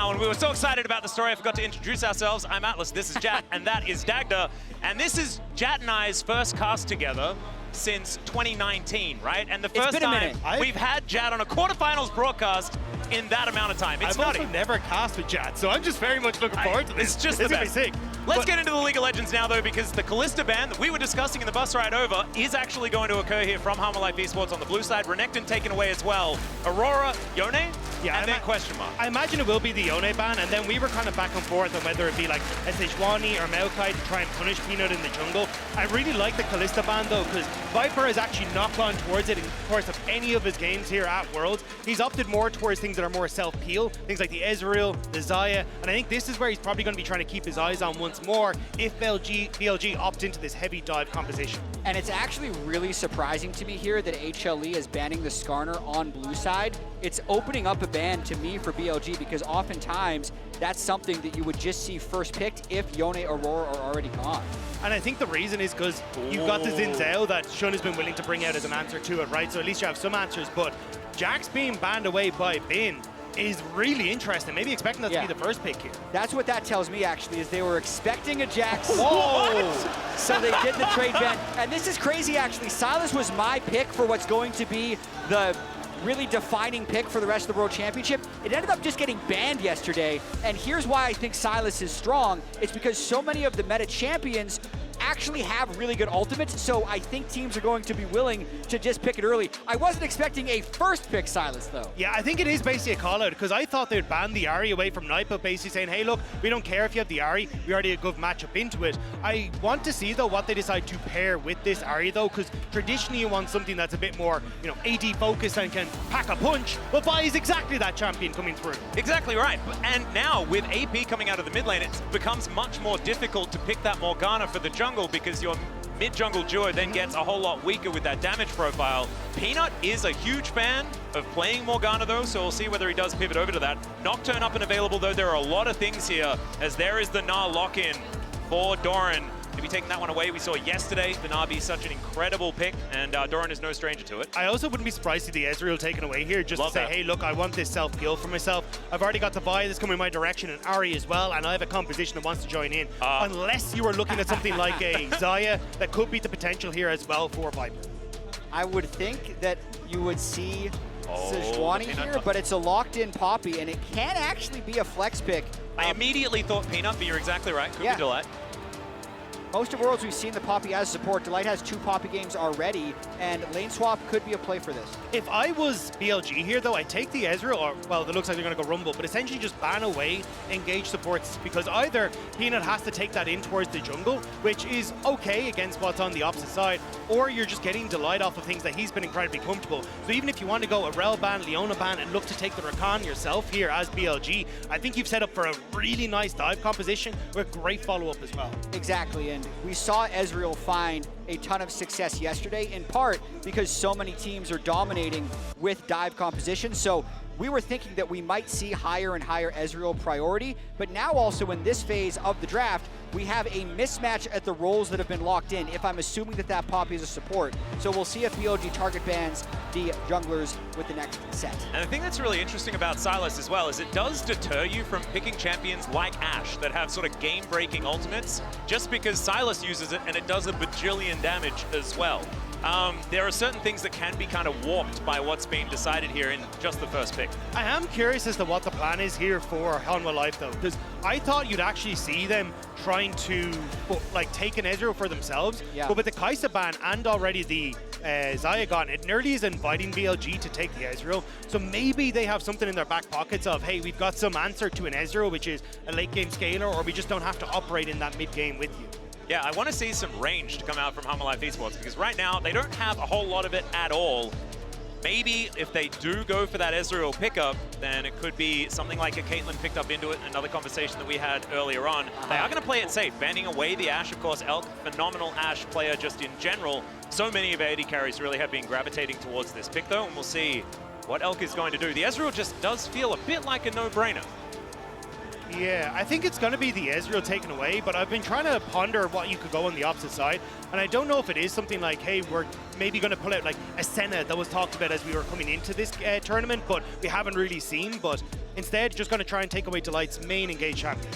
now, and we were so excited about the story, I forgot to introduce ourselves. I'm Atlas, this is Jat, and that is Dagda. And this is Jat and I's first cast together since 2019, right? And the first time we've had Jat on a quarterfinals broadcast in that amount of time. It's I've also never cast with Jat, so I'm just very much looking forward to this. It's just the best. Let's get into the League of Legends now, though, because the Kalista ban that we were discussing in the bus ride over is actually going to occur here from Harma Life Esports on the blue side. Renekton taken away as well. Aurora, Yone, and then question mark. I imagine it will be the Yone ban, and then we were kind of back and forth on whether it be like Sejuani or Maokai to try and punish Peanut in the jungle. I really like the Kalista ban, though, because Viper has actually not gone towards it in the course of any of his games here at Worlds. He's opted more towards things that are more self-peel, things like the Ezreal, the Xayah, and I think this is where he's probably going to be trying to keep his eyes on once more if BLG opt into this heavy dive composition. And it's actually really surprising to me here that HLE is banning the Skarner on blue side. It's opening up a ban to me for BLG because oftentimes that's something that you would just see first picked if Yone, Aurora are already gone. And I think the reason is because you've got the Xin Zhao that Shun has been willing to bring out as an answer to it, right? So at least you have some answers, but Jax being banned away by Bin is really interesting. Maybe expecting that to be the first pick here. That's what that tells me, actually, is they were expecting a Jax. What? So they did the trade ban. And this is crazy, actually. Sylas was my pick for what's going to be the really defining pick for the rest of the World Championship. It ended up just getting banned yesterday. And here's why I think Sylas is strong. It's because so many of the meta champions actually have really good ultimates, so I think teams are going to be willing to just pick it early. I wasn't expecting a first pick Sylas, though. Yeah, I think it is basically a call-out, because I thought they'd ban the Ahri away from Night, but basically saying, hey, look, we don't care if you have the Ahri, we already have a good matchup into it. I want to see, though, what they decide to pair with this Ahri, though, because traditionally you want something that's a bit more, you know, AD focused and can pack a punch, but Vi is exactly that champion coming through. Exactly right. And now, with AP coming out of the mid lane, it becomes much more difficult to pick that Morgana for the jungle, because your mid-jungle duo then gets a whole lot weaker with that damage profile. Peanut is a huge fan of playing Morgana, though, so we'll see whether he does pivot over to that. Nocturne up and available, though. There are a lot of things here, as there is the Gnar lock-in for Doran. To be taking that one away, we saw yesterday the Gnar be such an incredible pick, and Doran is no stranger to it. I also wouldn't be surprised to see the Ezreal taken away here, just to say, hey, look, I want this self-kill for myself. I've already got the Vi that's coming my direction, and Ahri as well, and I have a composition that wants to join in. Unless you are looking at something like a Xayah, that could be the potential here as well for Viper. I would think that you would see Sejuani here, but it's a locked-in Poppy, and it can actually be a flex pick. I immediately thought Peanut, but you're exactly right. Could be Delight. Most of Worlds we've seen the Poppy as support. Delight has 2 Poppy games already, and lane swap could be a play for this. If I was BLG here, though, I'd take the Ezreal, or, well, it looks like they're going to go Rumble, but essentially just ban away engage supports, because either Peanut has to take that in towards the jungle, which is okay against what's on the opposite side, or you're just getting Delight off of things that he's been incredibly comfortable. So even if you want to go a Rel ban, Leona ban, and look to take the Rakan yourself here as BLG, I think you've set up for a really nice dive composition with great follow-up as well. Exactly, and we saw Ezreal find a ton of success yesterday, in part because so many teams are dominating with dive composition. So we were thinking that we might see higher and higher Ezreal priority, but now also in this phase of the draft, we have a mismatch at the roles that have been locked in, if I'm assuming that that Poppy is a support. So we'll see if BLG target bans the junglers with the next set. And the thing that's really interesting about Sylas as well is it does deter you from picking champions like Ashe that have sort of game-breaking ultimates, just because Sylas uses it and it does a bajillion damage as well. There are certain things that can be kind of warped by what's being decided here in just the first pick. I am curious as to what the plan is here for Hanwha Life, though, because I thought you'd actually see them trying to like take an Ezreal for themselves, but with the Kai'Sa ban and already the Xayah gone, it nearly is inviting BLG to take the Ezreal. So maybe they have something in their back pockets of, hey, we've got some answer to an Ezreal, which is a late game scaler, or we just don't have to operate in that mid game with you. Yeah, I want to see some range to come out from Harma Life Esports, because right now they don't have a whole lot of it at all. Maybe if they do go for that Ezreal pickup, then it could be something like a Caitlyn picked up into it, another conversation that we had earlier on. They are going to play it safe, banning away the Ashe. Of course, Elk, phenomenal Ashe player just in general. So many of our AD carries really have been gravitating towards this pick, though, and we'll see what Elk is going to do. The Ezreal just does feel a bit like a no-brainer. Yeah, I think it's going to be the Ezreal taken away, but I've been trying to ponder what you could go on the opposite side, and I don't know if it is something like, hey, we're maybe going to pull out like a Senna that was talked about as we were coming into this tournament, but we haven't really seen. But Instead, just going to try and take away Delight's main engaged champion.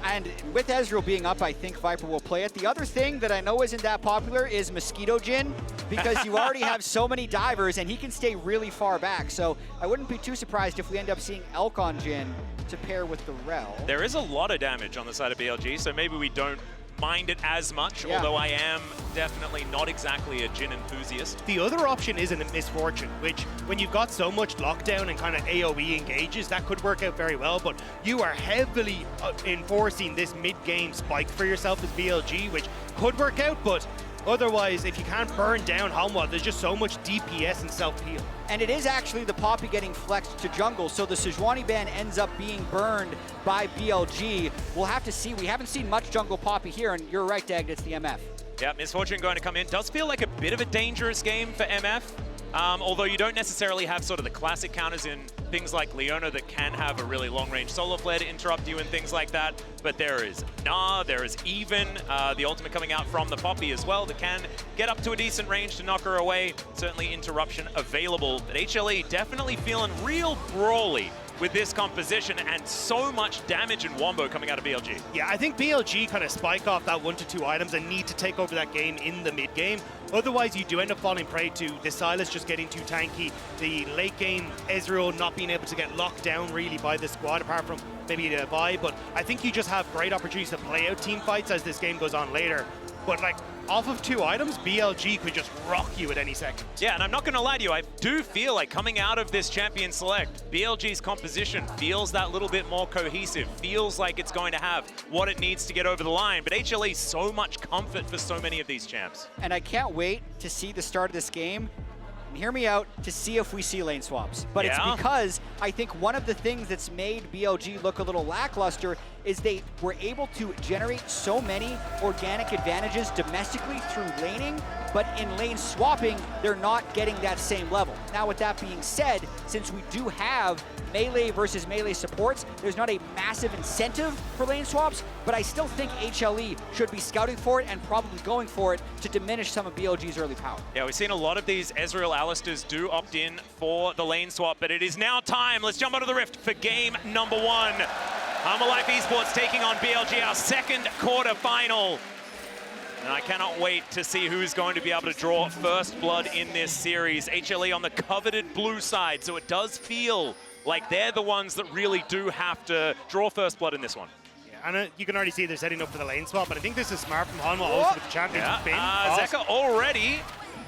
And with Ezreal being up, I think Viper will play it. The other thing that I know isn't that popular is Mosquito Jhin, because you already have so many divers and he can stay really far back. So I wouldn't be too surprised if we end up seeing Elk on Jhin to pair with the Rel. There is a lot of damage on the side of BLG, so maybe we don't mind it as much, although I am definitely not exactly a Jhin enthusiast. The other option is a Misfortune, which when you've got so much lockdown and kind of AoE engages, that could work out very well, but you are heavily enforcing this mid-game spike for yourself as BLG, which could work out, but otherwise, if you can't burn down Hanwha, there's just so much DPS and self-heal. And it is actually the Poppy getting flexed to jungle, so the Sejuani ban ends up being burned by BLG. We'll have to see. We haven't seen much jungle Poppy here, and you're right, Dag, it's the MF. Yeah, Misfortune going to come in. Does feel like a bit of a dangerous game for MF, although you don't necessarily have sort of the classic counters in things like Leona that can have a really long-range solar flare to interrupt you and things like that. But there is Nah, there is Even, the ultimate coming out from the Poppy as well that can get up to a decent range to knock her away. Certainly interruption available. But HLE definitely feeling real brawly with this composition and so much damage and wombo coming out of BLG. Yeah, I think BLG kind of spike off that 1 to 2 items and need to take over that game in the mid game. Otherwise, you do end up falling prey to the Sylas just getting too tanky, the late game Ezreal not being able to get locked down really by the squad, apart from maybe the Vi. But I think you just have great opportunities to play out team fights as this game goes on later. But like, off of 2 items, BLG could just rock you at any second. Yeah, and I'm not going to lie to you, I do feel like coming out of this champion select, BLG's composition feels that little bit more cohesive, feels like it's going to have what it needs to get over the line, but HLE, so much comfort for so many of these champs. And I can't wait to see the start of this game, and hear me out, to see if we see lane swaps. But it's because I think one of the things that's made BLG look a little lackluster is they were able to generate so many organic advantages domestically through laning, but in lane swapping, they're not getting that same level. Now, with that being said, since we do have melee versus melee supports, there's not a massive incentive for lane swaps, but I still think HLE should be scouting for it and probably going for it to diminish some of BLG's early power. Yeah, we've seen a lot of these Ezreal Alistairs do opt in for the lane swap, but it is now time. Let's jump onto the Rift for game number 1. Humble Life Esports taking on BLG, our second quarterfinal. And I cannot wait to see who's going to be able to draw first blood in this series. HLE on the coveted blue side, so it does feel like they're the ones that really do have to draw first blood in this one. Yeah, and you can already see they're setting up for the lane swap, but I think this is smart from Hanwha also with the champion. Zeka already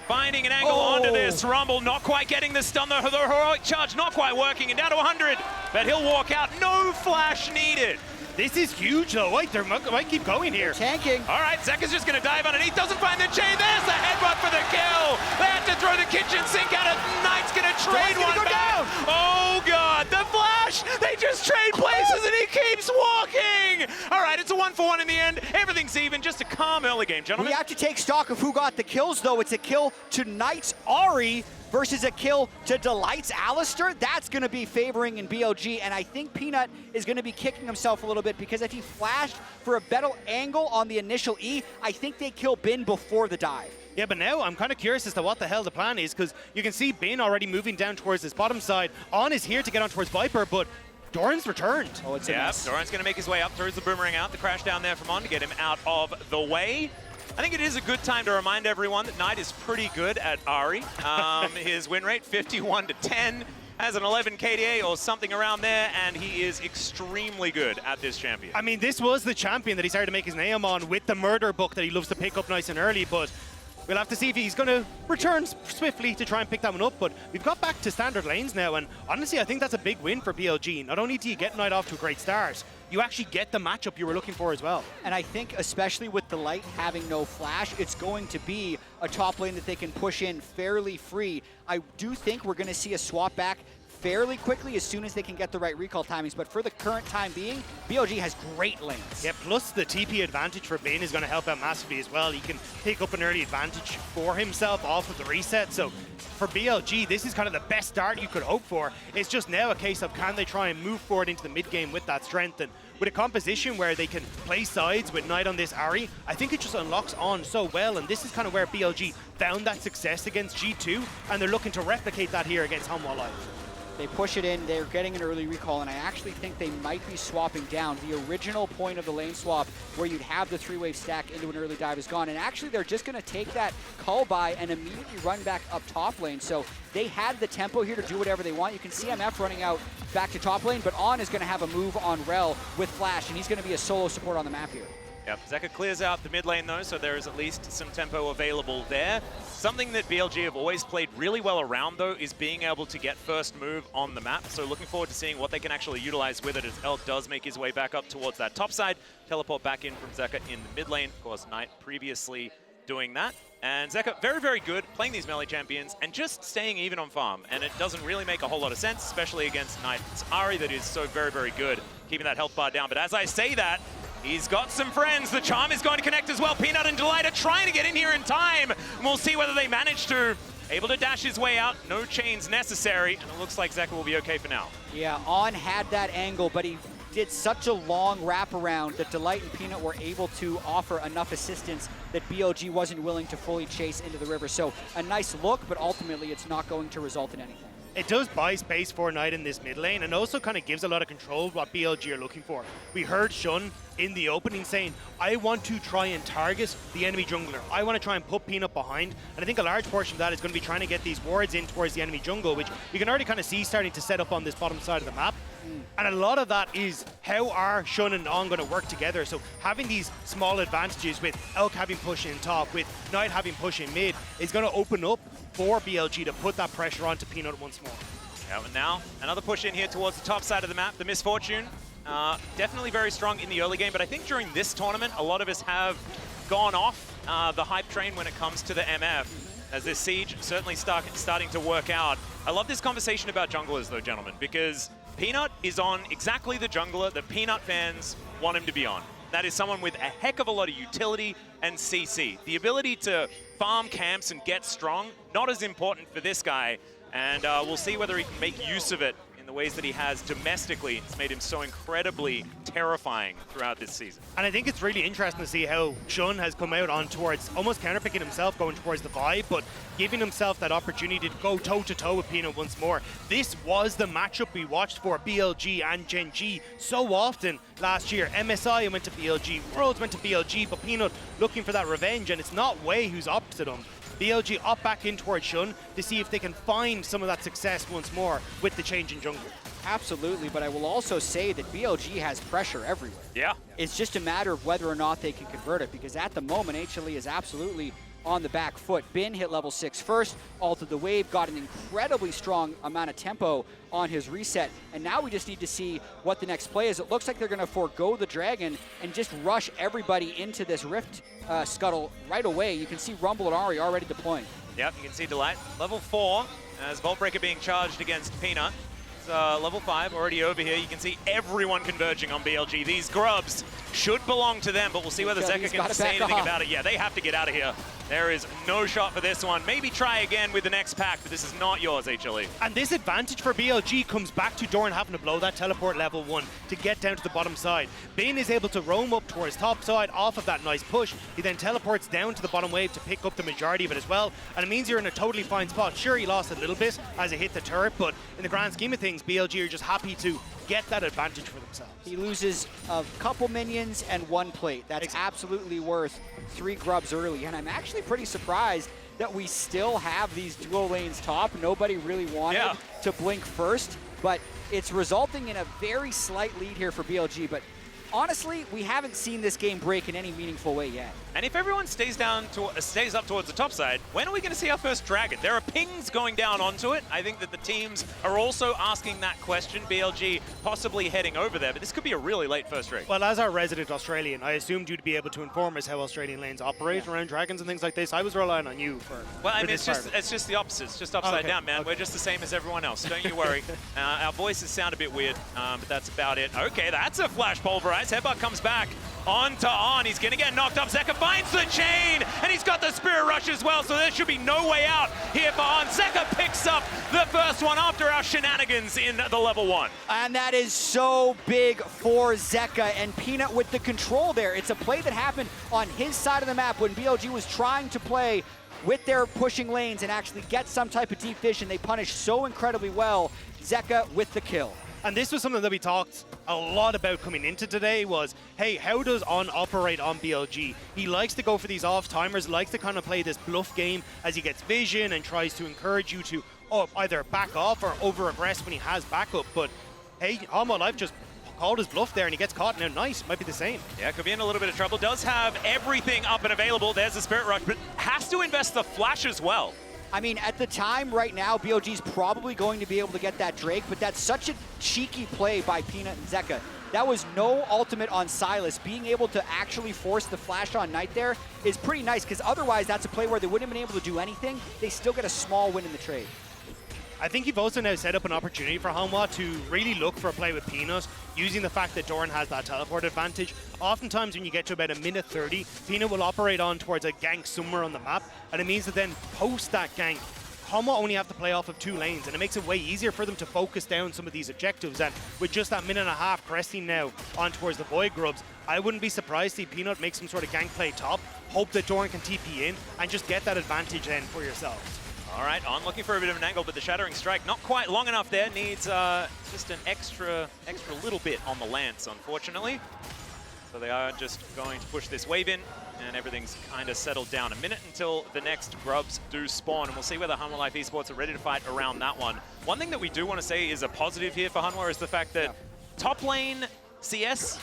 finding an angle onto this Rumble, not quite getting the stun, the heroic charge not quite working, and down to 100, but he'll walk out, no flash needed. This is huge though, wait, they might keep going here. They're tanking. All right, Zeka's just gonna dive underneath, doesn't find the chain, there's the headbutt for the kill. They have to throw the kitchen sink at it, Knight's gonna trade one back. Oh God, the flash, they just trade places and he keeps walking. All right, it's a 1-for-1 in the end, everything's even, just a calm early game, gentlemen. We have to take stock of who got the kills though. It's a kill to Knight's Ahri versus a kill to Delight's Alistar. That's going to be favoring in BLG, and I think Peanut is going to be kicking himself a little bit because if he flashed for a better angle on the initial E, I think they kill Bin before the dive. Yeah, but now I'm kind of curious as to what the hell the plan is, because you can see Bin already moving down towards this bottom side. On is here to get on towards Viper, but Doran's returned. Oh, it's a mess. Doran's going to make his way up, throws the boomerang out, the crash down there from On to get him out of the way. I think it is a good time to remind everyone that Knight is pretty good at Ahri. His win rate, 51-10, has an 11 KDA or something around there, and he is extremely good at this champion. I mean, this was the champion that he started to make his name on with the murder book that he loves to pick up nice and early, but we'll have to see if he's going to return swiftly to try and pick that one up. But we've got back to standard lanes now, and honestly, I think that's a big win for BLG. Not only do you get Knight off to a great start, you actually get the matchup you were looking for as well. And I think especially with the Light having no flash, it's going to be a top lane that they can push in fairly free. I do think we're going to see a swap back fairly quickly as soon as they can get the right recall timings, but for the current time being, BLG has great lanes. Yeah, plus the TP advantage for Bin is going to help out massively as well. He can pick up an early advantage for himself off of the reset, so for BLG, this is kind of the best start you could hope for. It's just now a case of can they try and move forward into the mid game with that strength, and with a composition where they can play sides with Knight on this Ahri, I think it just unlocks On so well, and this is kind of where BLG found that success against G2, and they're looking to replicate that here against Hanwha Life. They push it in, they're getting an early recall, and I actually think they might be swapping down. The original point of the lane swap where you'd have the 3-wave stack into an early dive is gone, and actually they're just gonna take that cull by and immediately run back up top lane. So they had the tempo here to do whatever they want. You can see MF running out back to top lane, but On is gonna have a move on Rel with Flash, and he's gonna be a solo support on the map here. Yep, Zeka clears out the mid lane though, so there is at least some tempo available there. Something that BLG have always played really well around though is being able to get first move on the map. So looking forward to seeing what they can actually utilize with it as Elk does make his way back up towards that top side. Teleport back in from Zeka in the mid lane. Of course, Knight previously doing that. And Zeka, very, very good playing these melee champions and just staying even on farm. And it doesn't really make a whole lot of sense, especially against Knight's Ahri that is so very, very good, keeping that health bar down. But as I say that, he's got some friends. The charm is going to connect as well. Peanut and Delight are trying to get in here in time. And we'll see whether they manage to. Able to dash his way out. No chains necessary. And it looks like Zeka will be okay for now. Yeah, On had that angle, but he did such a long wraparound that Delight and Peanut were able to offer enough assistance that BLG wasn't willing to fully chase into the river. So a nice look, but ultimately it's not going to result in anything. It does buy space for Knight in this mid lane and also kind of gives a lot of control of what BLG are looking for. We heard Shun in the opening saying, I want to try and target the enemy jungler. I want to try and put Peanut behind. And I think a large portion of that is going to be trying to get these wards in towards the enemy jungle, which you can already kind of see starting to set up on this bottom side of the map. And a lot of that is how are Shun and On going to work together. So having these small advantages with Elk having push in top, with Knight having push in mid, is going to open up for BLG to put that pressure onto Peanut once more. Yeah, and now another push in here towards the top side of the map. The Misfortune, definitely very strong in the early game, but I think during this tournament, a lot of us have gone off the hype train when it comes to the MF, as this siege certainly starting to work out. I love this conversation about junglers though, gentlemen, because Peanut is on exactly the jungler that Peanut fans want him to be on. That is someone with a heck of a lot of utility and CC. The ability to farm camps and get strong, not as important for this guy. And we'll see whether he can make use of it in the ways that he has domestically. It's made him so incredibly terrifying throughout this season. And I think it's really interesting to see how Shun has come out on towards almost counterpicking himself, going towards the vibe, but giving himself that opportunity to go toe-to-toe with Peanut once more. This was the matchup we watched for BLG and Gen G so often last year. MSI went to BLG, Worlds went to BLG, but Peanut looking for that revenge, and it's not Wei who's opposite him. BLG up back in towards Shun to see if they can find some of that success once more with the change in jungle. Absolutely, but I will also say that BLG has pressure everywhere. Yeah. It's just a matter of whether or not they can convert it, because at the moment, HLE is absolutely on the back foot. Bin hit level 6 first, altered the wave, got an incredibly strong amount of tempo on his reset, and now we just need to see what the next play is. It looks like they're going to forego the dragon and just rush everybody into this rift scuttle right away. You can see Rumble and Ahri already deploying. Yep, you can see Delight. Level 4, as Vault Breaker being charged against Peanut. Level 5 already over here. You can see everyone converging on BLG. These grubs should belong to them, but we'll see whether Zeka can say anything about it. Yeah, they have to get out of here. There is no shot for this one. Maybe try again with the next pack, but this is not yours, HLE. And this advantage for BLG comes back to Doran having to blow that teleport level 1 to get down to the bottom side. Bane is able to roam up towards top side off of that nice push. He then teleports down to the bottom wave to pick up the majority of it as well. And it means you're in a totally fine spot. Sure, he lost a little bit as he hit the turret, but in the grand scheme of things, BLG are just happy to get that advantage for themselves. He loses a couple minions and 1 plate. That's absolutely worth 3 grubs early, and I'm actually pretty surprised that we still have these dual lanes top. Nobody really wanted to blink first, but it's resulting in a very slight lead here for BLG, but honestly, we haven't seen this game break in any meaningful way yet. And if everyone stays up towards the top side, when are we going to see our first dragon? There are pings going down onto it. I think that the teams are also asking that question. BLG possibly heading over there, but this could be a really late first raid. Well, as our resident Australian, I assumed you'd be able to inform us how Australian lanes operate around dragons and things like this. I was relying on you for. Well, I mean, it's just the opposite. It's just upside down, man. We're just the same as everyone else. Don't you worry. Our voices sound a bit weird, but that's about it. Okay, that's a flash pulverize. Headbutt comes back. On to On, he's gonna get knocked up. Zeka finds the chain, and he's got the Spirit Rush as well, so there should be no way out here for On. Zeka picks up the first one after our shenanigans in the level 1. And that is so big for Zeka, and Peanut with the control there. It's a play that happened on his side of the map when BLG was trying to play with their pushing lanes and actually get some type of deep vision. They punish so incredibly well. Zeka with the kill. And this was something that we talked a lot about coming into today was, hey, how does On operate on BLG? He likes to go for these off-timers, likes to kind of play this bluff game as he gets vision and tries to encourage you to either back off or over-aggress when he has backup. But, hey, Hanwha Life just called his bluff there and he gets caught. Now, nice, might be the same. Yeah, could be in a little bit of trouble. Does have everything up and available. There's the Spirit Rush, but has to invest the Flash as well. I mean, at the time right now, BLG's probably going to be able to get that Drake, but that's such a cheeky play by Peanut and Zeka. That was no ultimate on Silas. Being able to actually force the flash on Knight there is pretty nice, because otherwise that's a play where they wouldn't have been able to do anything. They still get a small win in the trade. I think you've also now set up an opportunity for Hanwha to really look for a play with Peanut, using the fact that Doran has that teleport advantage. Oftentimes when you get to about a minute 30, Peanut will operate on towards a gank somewhere on the map, and it means that then post that gank, Hanwha only have to play off of 2 lanes, and it makes it way easier for them to focus down some of these objectives. And with just that minute and a half cresting now on towards the Void Grubs, I wouldn't be surprised to see Peanut make some sort of gank play top, hope that Doran can TP in, and just get that advantage then for yourselves. All right, On looking for a bit of an angle, but the Shattering Strike not quite long enough there. Needs just an extra little bit on the Lance, unfortunately. So they are just going to push this wave in, and everything's kind of settled down. A minute until the next Grubs do spawn, and we'll see whether Hanwha Life Esports are ready to fight around that one. One thing that we do want to say is a positive here for Hanwha is the fact that top lane CS,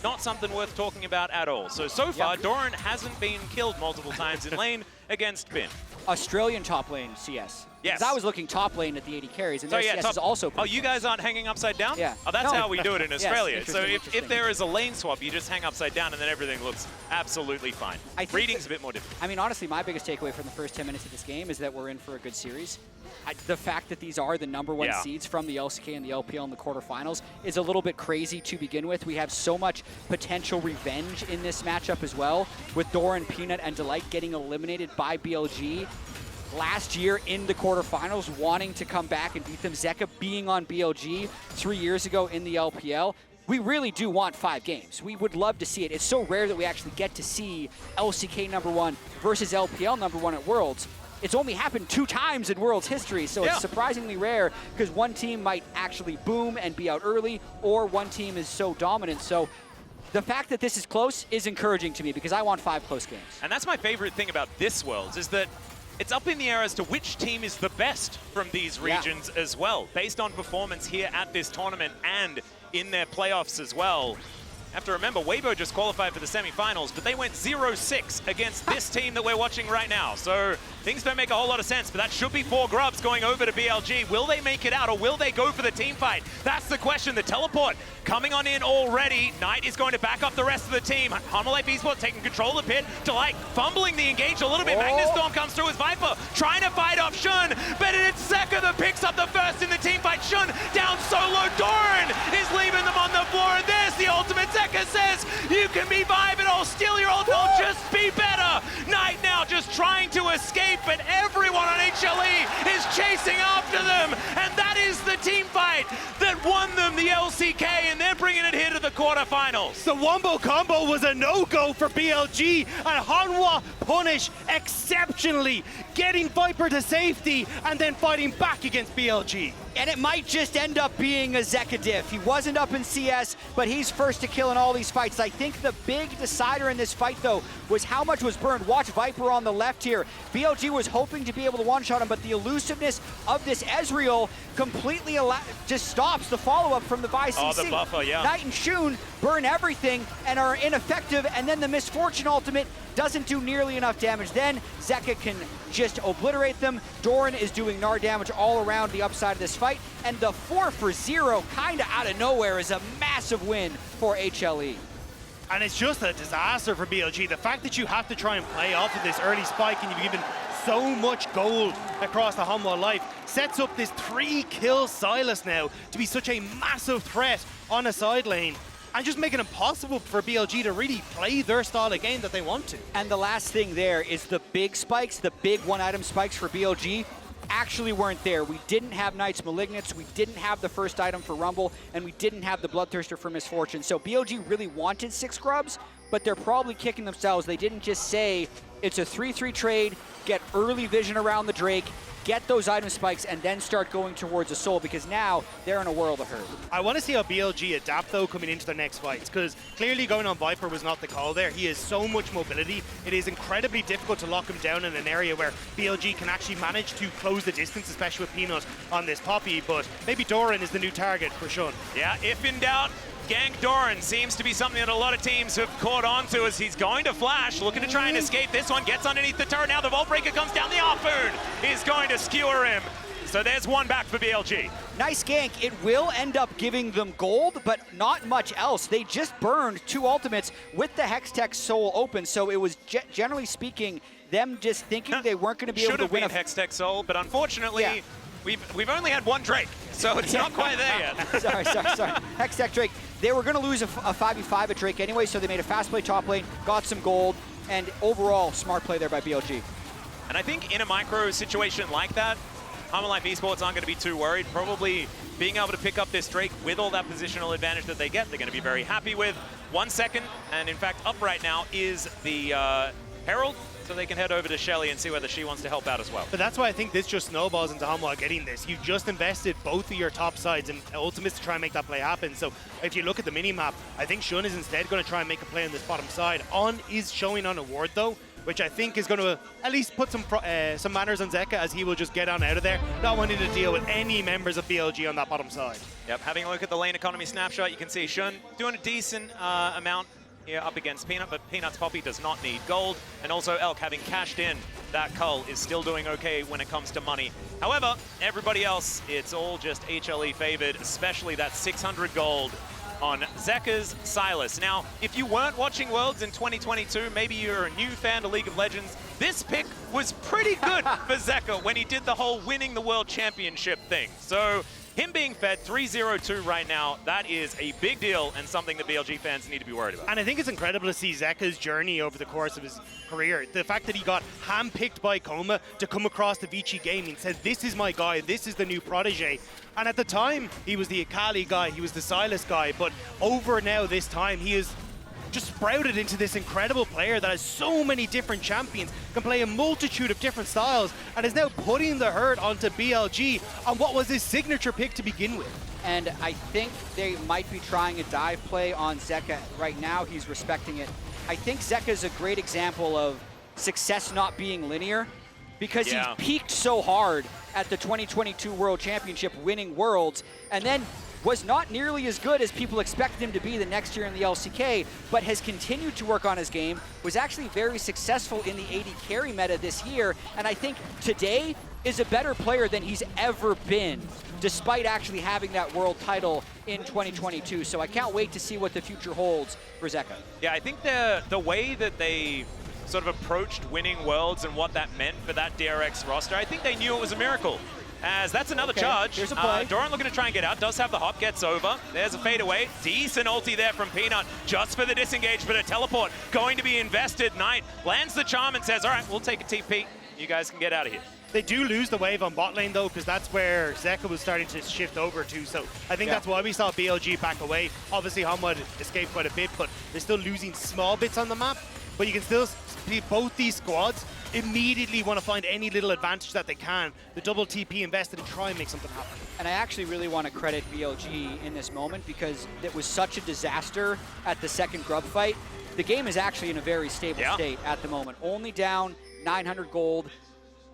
not something worth talking about at all. So far, Doran hasn't been killed multiple times in lane against Bin. Australian top lane CS. Yes. 'Cause I was looking top lane at the 80 carries, and their CS is also pretty you guys aren't hanging upside down? Yeah. Oh, that's how we do it in Australia. Yes, so interesting. if there is a lane swap, you just hang upside down and then everything looks absolutely fine. Reading's a bit more difficult. I mean, honestly, my biggest takeaway from the first 10 minutes of this game is that we're in for a good series. The fact that these are the #1 seeds from the LCK and the LPL in the quarterfinals is a little bit crazy to begin with. We have so much potential revenge in this matchup as well, with Doran, Peanut, and Delight getting eliminated by BLG last year in the quarterfinals, wanting to come back and beat them. Zeka being on BLG 3 years ago in the LPL. We really do want 5 games. We would love to see it. It's so rare that we actually get to see LCK #1 versus LPL #1 at Worlds. It's only happened 2 times in Worlds history, so it's surprisingly rare because one team might actually boom and be out early, or one team is so dominant. So the fact that this is close is encouraging to me because I want 5 close games. And that's my favorite thing about this Worlds is that it's up in the air as to which team is the best from these regions as well, based on performance here at this tournament and in their playoffs as well. You have to remember, Weibo just qualified for the semifinals, but they went 0-6 against this team that we're watching right now. So things don't make a whole lot of sense, but that should be 4 Grubs going over to BLG. Will they make it out, or will they go for the team fight? That's the question. The teleport coming on in already. Knight is going to back up the rest of the team. Hanwha Life Esports taking control of the pit. Delight fumbling the engage a little bit. Magnus Storm comes through with Viper, trying to fight off Shun, but it's Zeka that picks up the first in the team fight. Shun down solo. Doran is leaving them on the floor, and there's the ultimate. Zeka says, you can be vibing, I'll steal your ult, I'll just be better. Knight now just trying to escape, but everyone on HLE is chasing after them, and that is the team fight that won them the LCK, and they're bringing it here to the quarterfinals. The Wombo combo was a no-go for BLG, and Hanwha punish exceptionally, getting Viper to safety and then fighting back against BLG. And it might just end up being a Zeka diff. He wasn't up in CS, but he's first to kill in all these fights. I think the big decider in this fight, though, was how much was burned. Watch Viper on the left here. BLG was hoping to be able to one-shot him, but the elusiveness of this Ezreal completely just stops the follow-up from the VICC. Oh, the buffer, yeah. Knight and Shun burn everything and are ineffective, and then the Misfortune ultimate doesn't do nearly enough damage. Then Zeka can just obliterate them. Doran is doing Gnar damage all around the upside of this fight, and the 4-for-0 kind of out of nowhere is a massive win for HLE. And it's just a disaster for BLG. The fact that you have to try and play off of this early spike and you've given so much gold across the Hanwha Life sets up this 3-kill Silas now to be such a massive threat on a side lane, and just making it impossible for BLG to really play their style of game that they want to. And the last thing there is the big spikes, the big one-item spikes for BLG actually weren't there. We didn't have Knight's Malignance, we didn't have the first item for Rumble, and we didn't have the Bloodthirster for Misfortune. So BLG really wanted 6 Grubs, but they're probably kicking themselves. They didn't just say it's a 3-3 trade, get early vision around the Drake, get those item spikes, and then start going towards the Soul, because now they're in a world of hurt. I want to see how BLG adapt, though, coming into their next fights, because clearly going on Viper was not the call there. He has so much mobility. It is incredibly difficult to lock him down in an area where BLG can actually manage to close the distance, especially with Peanut on this Poppy, but maybe Doran is the new target for Shun. Yeah, if in doubt, gank Doran seems to be something that a lot of teams have caught on to, as he's going to flash, looking to try and escape this one, gets underneath the turret. Now the Vault Breaker comes down, the Harpoon is going to skewer him. So there's one back for BLG. Nice gank. It will end up giving them gold, but not much else. They just burned 2 ultimates with the Hextech Soul open, so it was generally speaking them just thinking they weren't going to be able to win. Should have been Hextech Soul, but unfortunately, we've only had one Drake, so it's not quite there yet. sorry. Hextech Drake. They were going to lose a 5v5 at Drake anyway, so they made a fast play top lane, got some gold, and overall, smart play there by BLG. And I think in a micro situation like that, Life Esports aren't going to be too worried. Probably being able to pick up this Drake with all that positional advantage that they get, they're going to be very happy with. 1 second, and in fact, up right now is the Herald, so they can head over to HLE and see whether she wants to help out as well. But that's why I think this just snowballs into Hanwha getting this. You just invested both of your top sides in ultimates to try and make that play happen. So if you look at the mini-map, I think Shun is instead going to try and make a play on this bottom side. On is showing on a ward, though, which I think is going to at least put some manners on Zeka, as he will just get on out of there, not wanting to deal with any members of BLG on that bottom side. Yep, having a look at the lane economy snapshot, you can see Shun doing a decent amount here up against Peanut, but Peanut's Poppy does not need gold. And also Elk, having cashed in that cull, is still doing okay when it comes to money. However, everybody else, it's all just HLE favored, especially that 600 gold on Zeka's Silas. Now, if you weren't watching Worlds in 2022, maybe you're a new fan to League of Legends, this pick was pretty good for Zeka when he did the whole winning the World Championship thing. So him being fed 3-0-2 right now, that is a big deal and something that BLG fans need to be worried about. And I think it's incredible to see Zeka's journey over the course of his career. The fact that he got handpicked by Coma to come across to Vici Gaming, said, this is my guy, this is the new protege. And at the time, he was the Akali guy, he was the Silas guy, but over now this time, he is just sprouted into this incredible player that has so many different champions, can play a multitude of different styles, and is now putting the hurt onto BLG on what was his signature pick to begin with. And I think they might be trying a dive play on Zeka right now. He's respecting it. I think Zeka is a great example of success not being linear, because he peaked so hard at the 2022 World Championship, winning Worlds, and then was not nearly as good as people expected him to be the next year in the LCK, but has continued to work on his game, was actually very successful in the AD carry meta this year, and I think today is a better player than he's ever been, despite actually having that world title in 2022. So I can't wait to see what the future holds for Zeka. Yeah, I think the way that they sort of approached winning Worlds and what that meant for that DRX roster, I think they knew it was a miracle. As that's another charge. Here's a play. Doran looking to try and get out, does have the hop, gets over. There's a fade away. Decent ulti there from Peanut, just for the disengage, but a teleport going to be invested. Knight lands the charm and says, all right, we'll take a TP. You guys can get out of here. They do lose the wave on bot lane, though, because that's where Zeka was starting to shift over to. So I think that's why we saw BLG back away. Obviously, Hanwha escaped quite a bit, but they're still losing small bits on the map. But you can still see both these squads immediately want to find any little advantage that they can. The double TP invested and try and make something happen. And I actually really want to credit BLG in this moment, because it was such a disaster at the second grub fight. The game is actually in a very stable state at the moment. Only down 900 gold,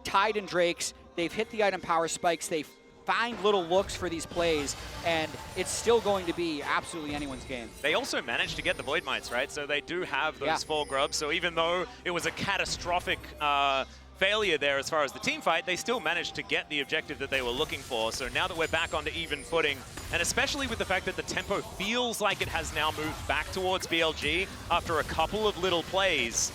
tied in Drakes. They've hit the item power spikes. They find little looks for these plays, and it's still going to be absolutely anyone's game. They also managed to get the Void Mites, right? So they do have those 4 grubs. So even though it was a catastrophic failure there as far as the team fight, they still managed to get the objective that they were looking for. So now that we're back onto even footing, and especially with the fact that the tempo feels like it has now moved back towards BLG after a couple of little plays,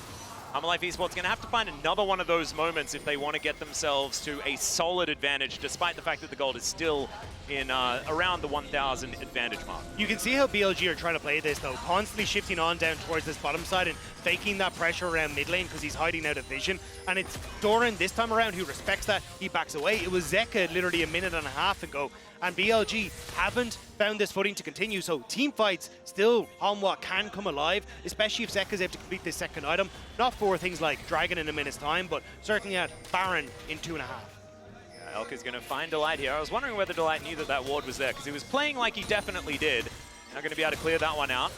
Life Esports going to have to find another one of those moments if they want to get themselves to a solid advantage, despite the fact that the gold is still in around the 1,000 advantage mark. You can see how BLG are trying to play this, though, constantly shifting on down towards this bottom side and faking that pressure around mid lane because he's hiding out of vision. And it's Doran this time around who respects that. He backs away. It was Zeka literally a minute and a half ago and BLG haven't found this footing to continue. So team fights still Hanwha can come alive, especially if Zeka is able to complete this second item. Not for things like Dragon in a minute's time, but certainly at Baron in 2.5. Elk is going to find Delight here. I was wondering whether Delight knew that that ward was there, because he was playing like he definitely did. Now going to be able to clear that one out.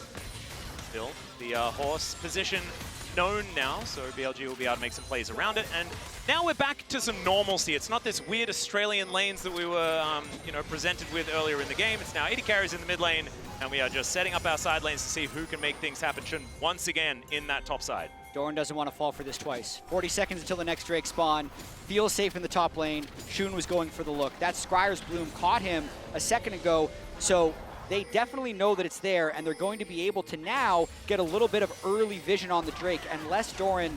Still, the horse position known now, so BLG will be able to make some plays around it. And now we're back to some normalcy. It's not this weird Australian lanes that we were presented with earlier in the game. It's now 80 carries in the mid lane, and we are just setting up our side lanes to see who can make things happen. Shun once again in that top side. Doran doesn't want to fall for this twice. 40 seconds until the next Drake spawn. Feels safe in the top lane. Shun was going for the look. That Scryer's Bloom caught him a second ago, so they definitely know that it's there, and they're going to be able to now get a little bit of early vision on the Drake, unless Doran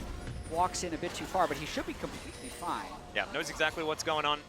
walks in a bit too far, but he should be completely fine. Yeah, knows exactly what's going on.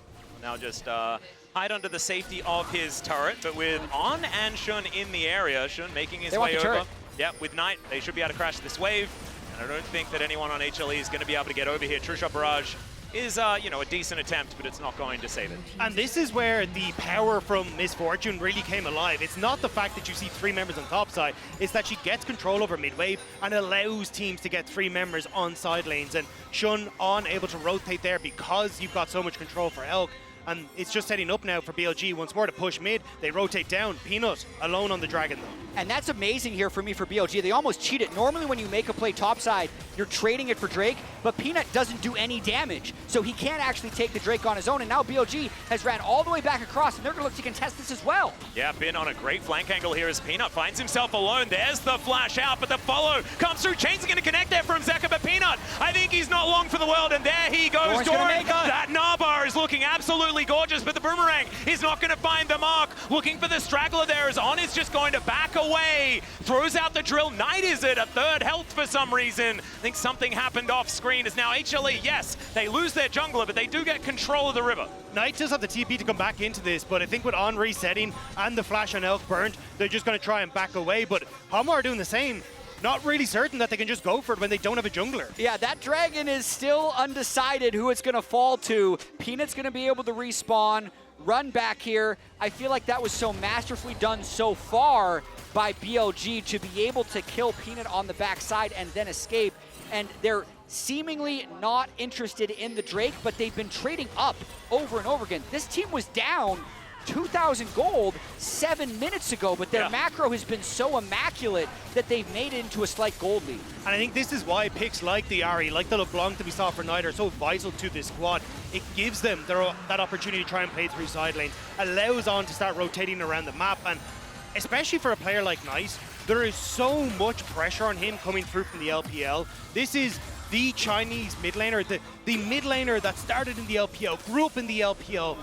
Now just hide under the safety of his turret, but with On and Shun in the area, Shun making his way over. Turret. Yeah, with Knight, they should be able to crash this wave. And I don't think that anyone on HLE is going to be able to get over here. True Shot Barrage is, a decent attempt, but it's not going to save it. And this is where the power from Misfortune really came alive. It's not the fact that you see 3 members on top side, it's that she gets control over mid wave and allows teams to get 3 members on side lanes. And Shun On able to rotate there because you've got so much control for Elk. And it's just setting up now for BLG once more to push mid. They rotate down. Peanut alone on the Dragon though. And that's amazing here for me for BLG. They almost cheat it. Normally when you make a play topside, you're trading it for Drake, but Peanut doesn't do any damage. So he can't actually take the Drake on his own. And now BLG has ran all the way back across, and they're going to look to contest this as well. Yeah, Bin on a great flank angle here as Peanut finds himself alone. There's the flash out, but the follow comes through. Chain's going to connect there from Zeka, but Peanut, I think he's not long for the world, and there he goes. Doran, that Narbar is looking absolutely gorgeous, but the Boomerang is not going to find the mark. Looking for the straggler there as On is just going to back away. Throws out the drill. Knight is at a 3rd health for some reason. I think something happened off screen as now HLE, yes, they lose their jungler, but they do get control of the river. Knight does have the TP to come back into this, but I think with On resetting and the flash on Elk burnt, they're just going to try and back away. But Hanwha are doing the same. Not really certain that they can just go for it when they don't have a jungler. Yeah, that Dragon is still undecided who it's going to fall to. Peanut's going to be able to respawn, run back here. I feel like that was so masterfully done so far by BLG to be able to kill Peanut on the backside and then escape. And they're seemingly not interested in the Drake, but they've been trading up over and over again. This team was down 2,000 gold 7 minutes ago, but their macro has been so immaculate that they've made it into a slight gold lead. And I think this is why picks like the Ahri, like the LeBlanc that we saw for Knight are so vital to this squad. It gives them that opportunity to try and play through side lanes, allows On to start rotating around the map, and especially for a player like Knight, there is so much pressure on him coming through from the LPL. This is the Chinese mid laner, the mid laner that started in the LPL, grew up in the LPL,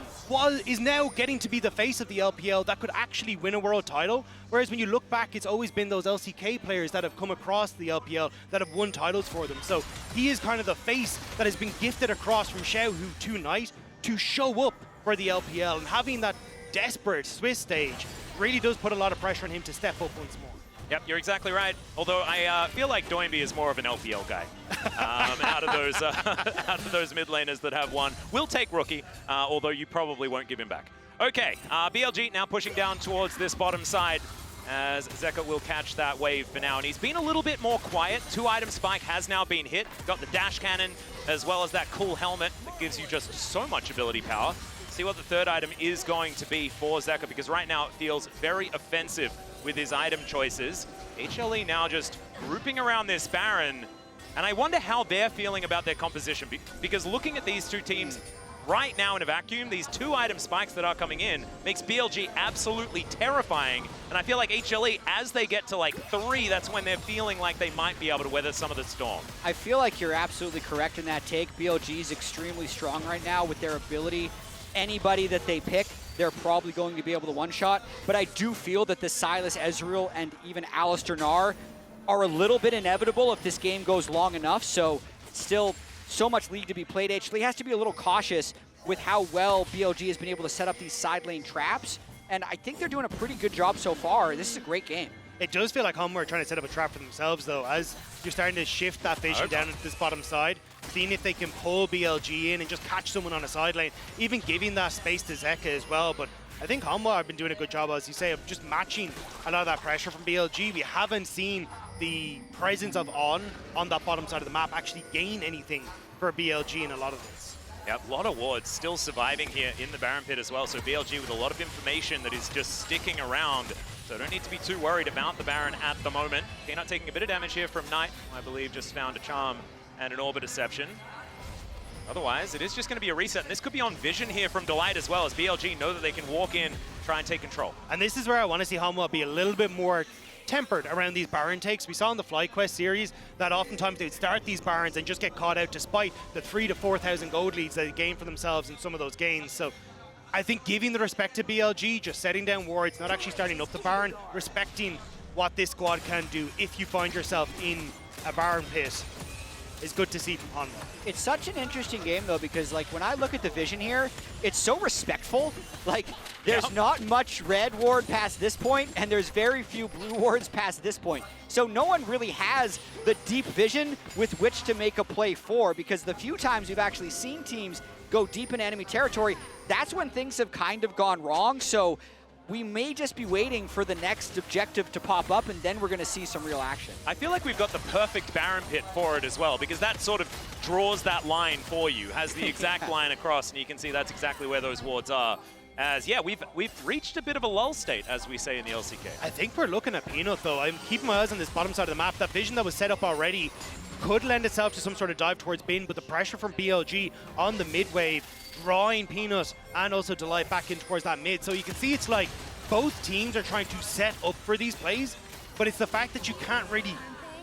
is now getting to be the face of the LPL that could actually win a world title. Whereas when you look back, it's always been those LCK players that have come across the LPL that have won titles for them. So he is kind of the face that has been gifted across from Xiaohu to Knight to show up for the LPL, and having that desperate Swiss stage really does put a lot of pressure on him to step up once more. Yep, you're exactly right. Although I feel like Doinby is more of an LPL guy. Out of those mid laners that have won, we'll take Rookie, although you probably won't give him back. Okay, BLG now pushing down towards this bottom side as Zeka will catch that wave for now. And he's been a little bit more quiet. 2-item spike has now been hit. Got the dash cannon as well as that cool helmet that gives you just so much ability power. See what the 3rd item is going to be for Zeka, because right now it feels very offensive with his item choices. HLE now just grouping around this Baron, and I wonder how they're feeling about their composition, because looking at these two teams right now in a vacuum, these 2-item spikes that are coming in makes BLG absolutely terrifying, and I feel like HLE, as they get to like 3, that's when they're feeling like they might be able to weather some of the storm. I feel like you're absolutely correct in that take. BLG is extremely strong right now with their ability. Anybody that they pick, they're probably going to be able to one-shot. But I do feel that the Sylas Ezreal and even Alistair Nar are a little bit inevitable if this game goes long enough. So still so much league to be played. HLE has to be a little cautious with how well BLG has been able to set up these side lane traps. And I think they're doing a pretty good job so far. This is a great game. It does feel like Hanwha are trying to set up a trap for themselves, though, as you're starting to shift that vision down into this bottom side, seeing if they can pull BLG in and just catch someone on a side lane, even giving that space to Zeka as well. But I think Hanwha have been doing a good job, as you say, of just matching a lot of that pressure from BLG. We haven't seen the presence of on that bottom side of the map actually gain anything for BLG in a lot of this. Yep, a lot of wards still surviving here in the Baron Pit as well. So BLG with a lot of information that is just sticking around. So don't need to be too worried about the Baron at the moment. Peanut taking a bit of damage here from Knight. I believe just found a charm and an Orbit Deception. Otherwise, it is just going to be a reset. And this could be on vision here from Delight as well, as BLG know that they can walk in, try and take control. And this is where I want to see Hanwha be a little bit more tempered around these Baron takes. We saw in the FlyQuest series that oftentimes they'd start these Barons and just get caught out despite the 3,000 to 4,000 gold leads they gain for themselves in some of those games. So I think giving the respect to BLG, just setting down wards, not actually starting up the Baron, respecting what this squad can do if you find yourself in a Baron pit is good to see from Hanwha. It's such an interesting game, though, because like when I look at the vision here, it's so respectful. Like there's not much red ward past this point, and there's very few blue wards past this point. So no one really has the deep vision with which to make a play for, because the few times we've actually seen teams go deep in enemy territory, that's when things have kind of gone wrong. So we may just be waiting for the next objective to pop up, and then we're going to see some real action. I feel like we've got the perfect Baron Pit for it as well, because that sort of draws that line for you, has the exact line across, and you can see that's exactly where those wards are. As, yeah, we've reached a bit of a lull state, as we say in the LCK. I think we're looking at Peanut, though. I'm keeping my eyes on this bottom side of the map. That vision that was set up already could lend itself to some sort of dive towards Bin, but the pressure from BLG on the mid wave, drawing Peanut and also Delight back in towards that mid. So you can see it's like both teams are trying to set up for these plays, but it's the fact that you can't really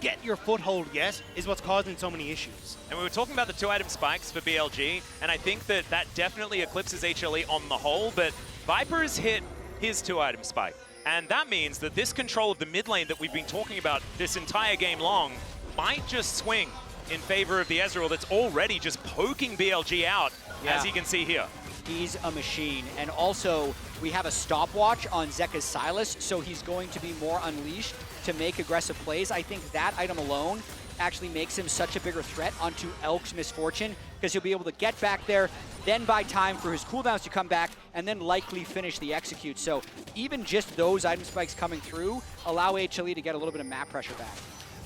get your foothold yet is what's causing so many issues. And we were talking about the 2-item spikes for BLG, and I think that that definitely eclipses HLE on the whole, but Viper has hit his 2-item spike. And that means that this control of the mid lane that we've been talking about this entire game long might just swing in favor of the Ezreal that's already just poking BLG out, as you can see here. He's a machine. And also, we have a stopwatch on Zeka's Sylas, so he's going to be more unleashed to make aggressive plays. I think that item alone actually makes him such a bigger threat onto Elk's Misfortune, because he'll be able to get back there, then buy time for his cooldowns to come back, and then likely finish the execute. So even just those item spikes coming through allow HLE to get a little bit of map pressure back.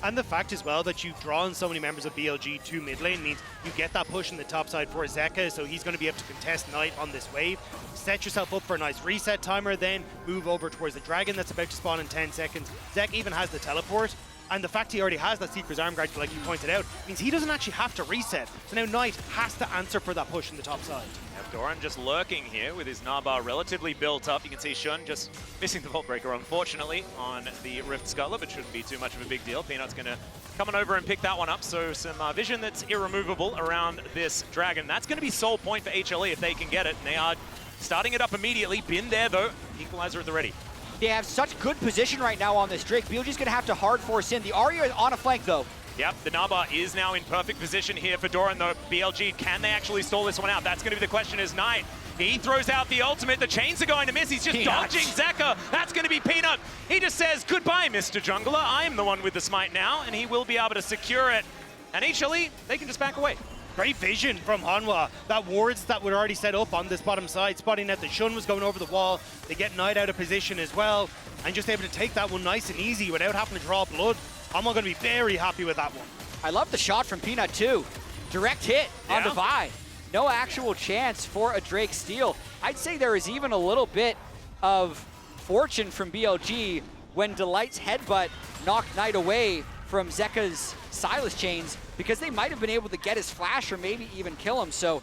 And the fact as well that you've drawn so many members of BLG to mid lane means you get that push in the top side for Zeka, so he's going to be able to contest Knight on this wave. Set yourself up for a nice reset timer, then move over towards the Dragon that's about to spawn in 10 seconds. Zek even has the teleport, and the fact he already has that Seeker's Arm Guard, like you pointed out, means he doesn't actually have to reset. So now Knight has to answer for that push in the top side. Doran just lurking here with his Nahbar relatively built up. You can see Shun just missing the Vault Breaker, unfortunately, on the Rift Scuttler, but shouldn't be too much of a big deal. Peanut's going to come on over and pick that one up, so some vision that's irremovable around this Dragon. That's going to be sole point for HLE if they can get it, and they are starting it up immediately. Bin there, though. Equalizer at the ready. They have such good position right now on this Drake. BLG's going to have to hard force in. The Arya is on a flank, though. Yep, the Nahbar is now in perfect position here for Doran, though. BLG, can they actually stall this one out? That's going to be the question as Knight. He throws out the ultimate. The chains are going to miss. He's just dodging Zeka. That's going to be Peanut. He just says, goodbye, Mr. Jungler. I'm the one with the smite now, and he will be able to secure it. And HLE, they can just back away. Great vision from Hanwha. That wards that were already set up on this bottom side, spotting that the Shun was going over the wall. They get Knight out of position as well, and just able to take that one nice and easy without having to draw blood. I'm going to be very happy with that one. I love the shot from Peanut, too. Direct hit on Divide. No actual chance for a Drake steal. I'd say there is even a little bit of fortune from BLG when Delight's headbutt knocked Knight away from Zeka's Sylas chains, because they might have been able to get his flash or maybe even kill him. So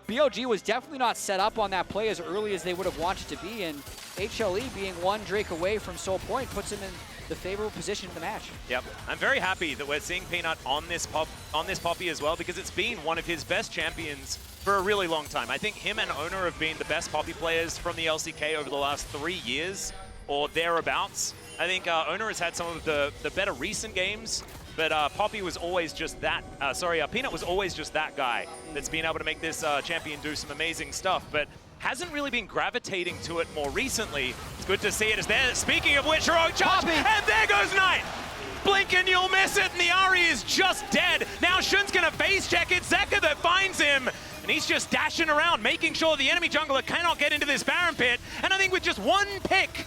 BLG was definitely not set up on that play as early as they would have wanted to be, and HLE being one Drake away from sole point puts him in the favorable position in the match. Yep, I'm very happy that we're seeing Peanut on this Poppy as well, because it's been one of his best champions for a really long time. I think him and Owner have been the best Poppy players from the LCK over the last 3 years or thereabouts. I think Owner has had some of the better recent games, but Poppy was always just that, Peanut was always just that guy that's been able to make this champion do some amazing stuff, but hasn't really been gravitating to it more recently. It's good to see it as there. Speaking of which, heroic charge, and there goes Knight! Blink and you'll miss it, and the Ahri is just dead. Now Shun's gonna face check it. Zeka that finds him. And he's just dashing around, making sure the enemy jungler cannot get into this Baron pit. And I think with just one pick,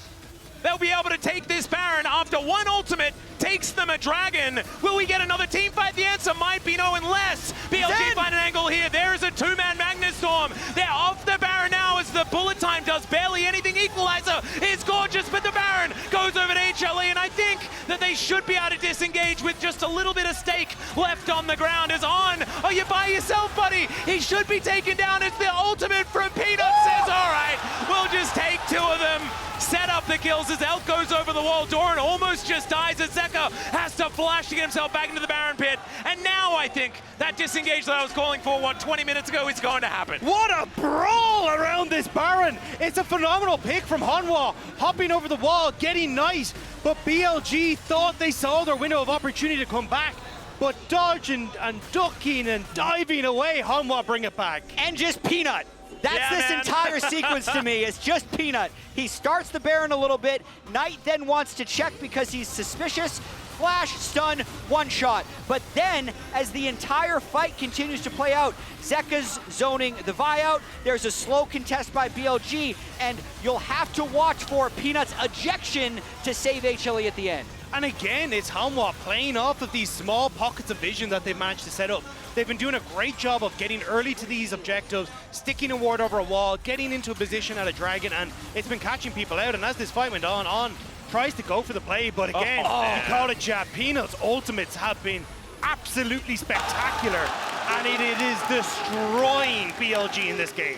they'll be able to take this Baron after one ultimate takes them a dragon. Will we get another team fight? The answer might be no unless BLG find an angle here. There is a two-man Magnet Storm. They're off the Baron now as the bullet time does barely anything. Equalizer is gorgeous, but the Baron goes over to HLE, and I think that they should be able to disengage with just a little bit of stake left on the ground. As On, are you by yourself, buddy? He should be taken down. It's the ultimate from Peanut. Says, all right, we'll just take two of them. Set up the kills as Elk goes over the wall. Doran almost just dies as Zeka has to flash to get himself back into the Baron pit. And now I think that disengage that I was calling for, 20 minutes ago, is going to happen. What a brawl around this Baron. It's a phenomenal pick from Hanwha, hopping over the wall, getting nice. But BLG thought they saw their window of opportunity to come back. But dodging and ducking and diving away, Hanwha bring it back. And just Peanut. That's this entire sequence to me. It's just Peanut. He starts the Baron a little bit. Knight then wants to check because he's suspicious. Flash, stun, one shot. But then, as the entire fight continues to play out, Zeka's zoning the Vi out. There's a slow contest by BLG, and you'll have to watch for Peanut's ejection to save HLE at the end. And again, it's Hanwha playing off of these small pockets of vision that they've managed to set up. They've been doing a great job of getting early to these objectives, sticking a ward over a wall, getting into a position at a dragon, and it's been catching people out. And as this fight went on tries to go for the play, but again, you call it jab. Peanut's ultimates have been absolutely spectacular, and it is destroying BLG in this game.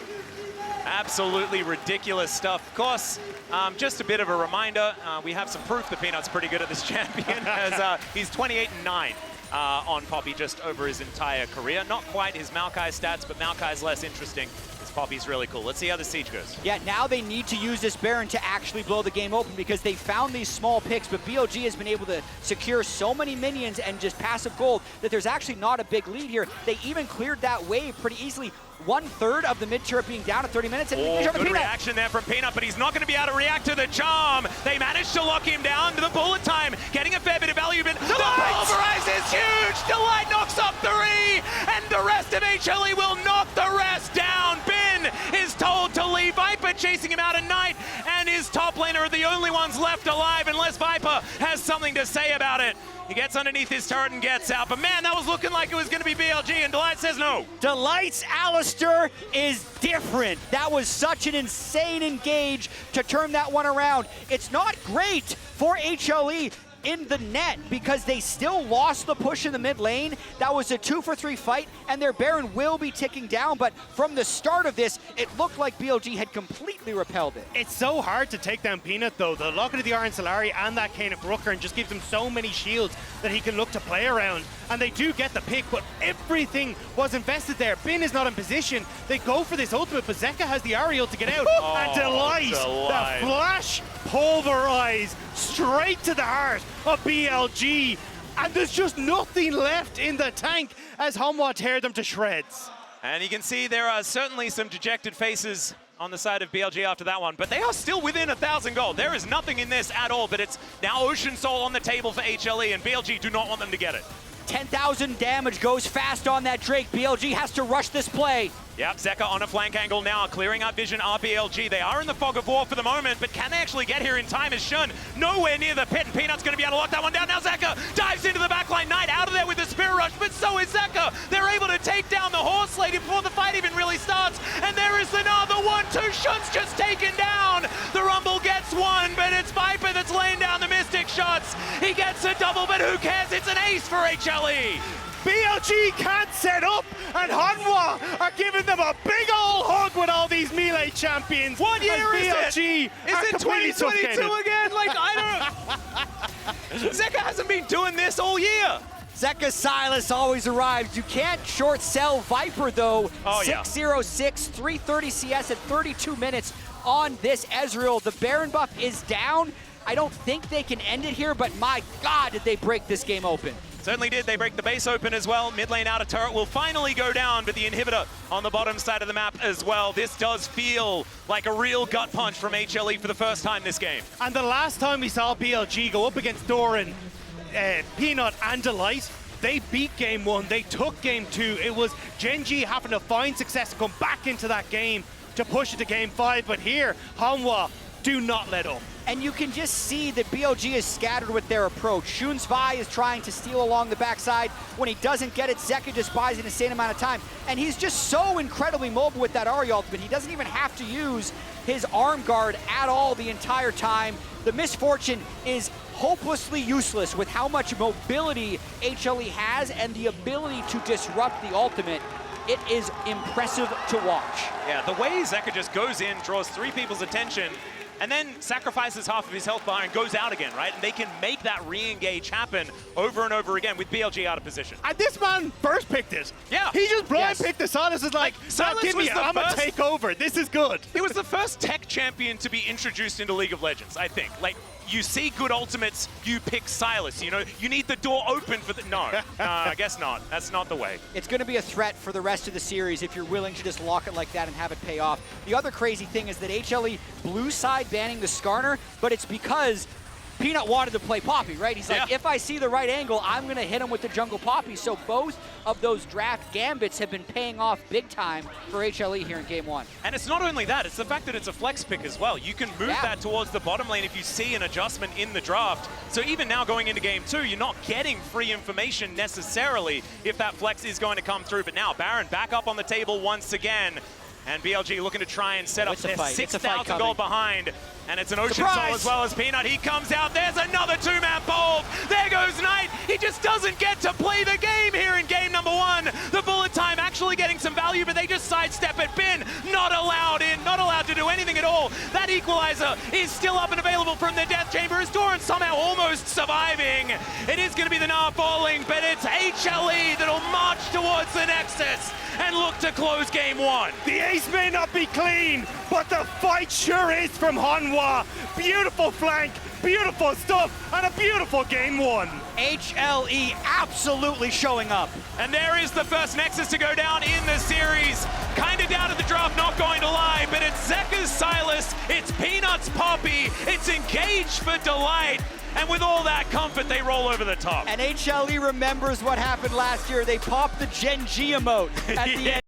Absolutely ridiculous stuff. Of course, just a bit of a reminder, we have some proof that Peanut's pretty good at this champion, as he's 28-9 on Poppy just over his entire career. Not quite his Maokai stats, but Maokai's less interesting. This Poppy's really cool. Let's see how the siege goes. Yeah, now they need to use this Baron to actually blow the game open because they found these small picks, but BLG has been able to secure so many minions and just passive gold that there's actually not a big lead here. They even cleared that wave pretty easily. 1/3 of the mid turret being down at 30 minutes. And good reaction there from Peanut, but he's not going to be able to react to the charm. They managed to lock him down to the bullet time, getting a fair bit of value, but the pulverize is huge. Delight knocks up 3, and the rest of HLE will knock the rest down. Ben is told to leave. Viper chasing him out at night, and his top laner are the only ones left alive unless Viper has something to say about it. He gets underneath his turret and gets out. But man, that was looking like it was going to be BLG, and Delight says no. Delight's Alistair is different. That was such an insane engage to turn that one around. It's not great for HLE in the net because they still lost the push in the mid lane. That was a 2-for-3 fight, and their Baron will be ticking down, but from the start of this, it looked like BLG had completely repelled it. It's so hard to take down Peanut, though. The Locket of the Iron Solari and that Cane of Rooker and just gives him so many shields that he can look to play around. And they do get the pick, but everything was invested there. Bin is not in position. They go for this ultimate, but Zeka has the Ariel to get out. And Delight, the flash pulverize straight to the heart of BLG. And there's just nothing left in the tank as Hanwha tear them to shreds. And you can see there are certainly some dejected faces on the side of BLG after that one, but they are still within 1,000 gold. There is nothing in this at all, but it's now Ocean Soul on the table for HLE, and BLG do not want them to get it. 10,000 damage goes fast on that Drake. BLG has to rush this play. Yep, Zeka on a flank angle now, clearing up vision RBLG. They are in the fog of war for the moment, but can they actually get here in time as Shun nowhere near the pit, and Peanut's going to be able to lock that one down. Now Zeka dives into the backline, Knight out of there with the Spirit Rush, but so is Zeka. They're able to take down the Horse Lady before the fight even really starts, and there is another 1-2. Shun's just taken down. The Rumble gets one, but it's Viper that's laying down the Mystic shots. He gets a double, but who cares? It's an ace for HLE. BLG can't set up, and Hanwha are giving them a big old hug with all these melee champions. What year is BLG it? Is it 2022 again? Like, I don't... Zeka hasn't been doing this all year. Zeka Silas always arrives. You can't short sell Viper though. Oh, yeah. 606, 330 CS at 32 minutes on this Ezreal. The Baron buff is down. I don't think they can end it here, but my God, did they break this game open. Certainly did. They break the base open as well. Mid lane outer turret will finally go down, but the inhibitor on the bottom side of the map as well. This does feel like a real gut punch from HLE for the first time this game. And the last time we saw BLG go up against Doran, Peanut and Delight, They beat game 1, they took game 2. It was Gen G having to find success to come back into that game to push it to game 5. But here, Hanwha do not let up. And you can just see that BLG is scattered with their approach. Shunzvai is trying to steal along the backside. When he doesn't get it, Zeka just buys an insane amount of time. And he's just so incredibly mobile with that Ahri ultimate. He doesn't even have to use his arm guard at all the entire time. The misfortune is hopelessly useless with how much mobility HLE has and the ability to disrupt the ultimate. It is impressive to watch. Yeah, the way Zeka just goes in, draws 3 people's attention, and then sacrifices half of his health bar and goes out again, right? And they can make that re-engage happen over and over again with BLG out of position. And this man first picked it. Yeah. He just blind picked the Silas. Is like, Silas give me was it. I'm going to take over. This is good. He was the first tech champion to be introduced into League of Legends, I think. Like, you see good ultimates, you pick Silas. You know, you need the door open for the... No, I guess not. That's not the way. It's going to be a threat for the rest of the series if you're willing to just lock it like that and have it pay off. The other crazy thing is that HLE blue side banning the Skarner, but it's because Peanut wanted to play Poppy, right? He's like, if I see the right angle, I'm going to hit him with the jungle Poppy. So both of those draft gambits have been paying off big time for HLE here in game 1. And it's not only that, it's the fact that it's a flex pick as well. You can move that towards the bottom lane if you see an adjustment in the draft. So even now going into game 2, you're not getting free information necessarily if that flex is going to come through. But now Baron back up on the table once again. And BLG looking to try and set up their 6,000 gold behind. And it's an Ocean Soul as well as Peanut. He comes out. There's another 2-man bulb. There goes Knight. He just doesn't get to play the game here in game number 1. The bullet time actually getting some value, but they just sidestep it. Bin not allowed in, not allowed to do anything at all. That equalizer is still up and available from the Death Chamber as Doran somehow almost surviving. It is going to be the Gnar falling, but it's HLE that'll march towards the Nexus and look to close game 1. The ace may not be clean, but the fight sure is from Hanwha. Beautiful flank, beautiful stuff, and a beautiful game 1. HLE absolutely showing up. And there is the first Nexus to go down in the series. Kind of down at the draft, not going to lie, but it's Zeka's Silas, it's Peanut's Poppy, it's Engage for Delight. And with all that comfort, they roll over the top. And HLE remembers what happened last year. They popped the Gen G emote at the end.